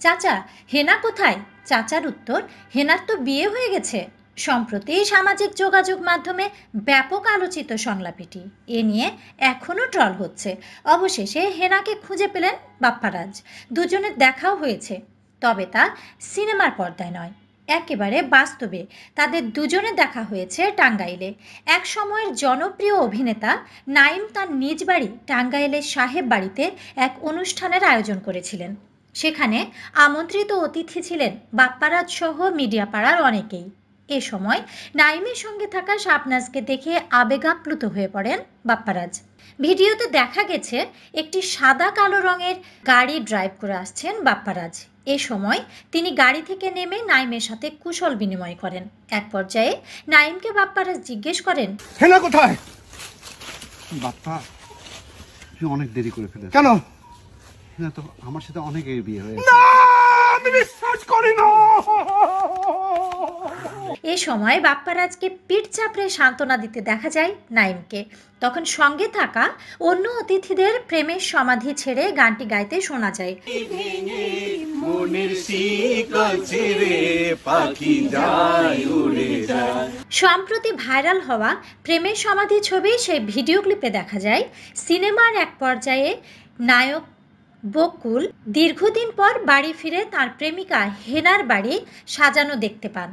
চাচা, হেনা কোথায়? চাচার উত্তর, হেনার তো বিয়ে হয়ে গেছে। সম্প্রতি সামাজিক যোগাযোগ মাধ্যমে ব্যাপক আলোচিত সংলাপটি এ নিয়ে এখনও ট্রল হচ্ছে। অবশেষে হেনাকে খুঁজে পেলেন বাপ্পারাজ। দুজনের দেখাও হয়েছে, তবে তা সিনেমার পর্দায় নয়, একেবারে বাস্তবে। তাদের দুজনে দেখা হয়েছে টাঙ্গাইলে। এক সময়ের জনপ্রিয় অভিনেতা নাইম তার নিজ বাড়ি টাঙ্গাইলের সাহেব বাড়িতে এক অনুষ্ঠানের আয়োজন করেছিলেন। সেখানে আমন্ত্রিত অতিথি ছিলেন বাপ্পারাজ সহ মিডিয়া পাড়ার অনেকেই। এ সময় নাইমের সঙ্গে থাকা শাবনাজকে দেখে আবেগাপ্লুত হয়ে পড়েন বাপ্পারাজ। ভিডিওতে দেখা গেছে একটি সাদা কালো রঙের গাড়ি ড্রাইভ করে আসছেন বাপ্পারাজ। এ সময় তিনি গাড়ি থেকে নেমে নাইমের সাথে কুশল বিনিময় করেন। এক পর্যায়ে নাইমকে বাপ্পারাজ জিজ্ঞেস করেন, হেনা কোথায়? বাপ্পা, তুই অনেক দেরি করে ফেলেছিস। কেন? হেনা তো আমার সাথে অনেক বিয়ে হয়েছে। না, আমি বিশ্বাস করি না। এ সময় বাপ্পারাজকে পিঠ চাপড়ে সান্ত্বনা দিতে দেখা যায় নাইমকে। তখন সঙ্গে থাকা অন্য অতিথিদের প্রেমের সমাধি ছেড়ে গানটি গাইতে শোনা যায়। সম্প্রতি ভাইরাল হওয়া প্রেমের সমাধি ছবি সেই ভিডিও ক্লিপে দেখা যায় সিনেমার এক পর্যায়ে নায়ক বকুল দীর্ঘদিন পর বাড়ি ফিরে তার প্রেমিকা হেনার বাড়ি সাজানো দেখতে পান।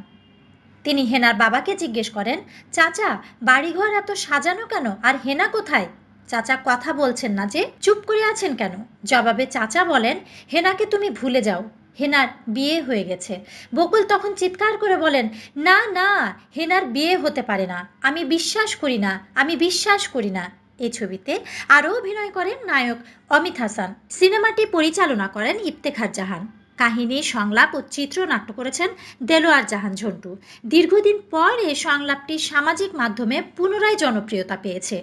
তিনি হেনার বাবাকে জিজ্ঞেস করেন, চাচা, বাড়িঘর এত সাজানো কেন, আর হেনা কোথায়? চাচা কথা বলছেন না যে, চুপ করে আছেন কেন? জবাবে চাচা বলেন, হেনাকে তুমি ভুলে যাও, হেনার বিয়ে হয়ে গেছে। বকুল তখন চিৎকার করে বলেন, না না, হেনার বিয়ে হতে পারে না, আমি বিশ্বাস করি না, আমি বিশ্বাস করি না। এই ছবিতে আরও অভিনয় করেন নায়ক অমিত হাসান। সিনেমাটি পরিচালনা করেন ইফতেখার জাহান। কাহিনী, সংলাপ ও চিত্রনাট্য করেছেন দেলোয়ার জাহান ঝন্টু। দীর্ঘদিন পর এই সংলাপটি সামাজিক মাধ্যমে পুনরায় জনপ্রিয়তা পেয়েছে।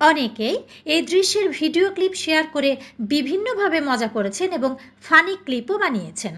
অনেকেই এই দৃশ্যের ভিডিও ক্লিপ শেয়ার করে বিভিন্নভাবে মজা করেছেন এবং ফানি ক্লিপও বানিয়েছেন।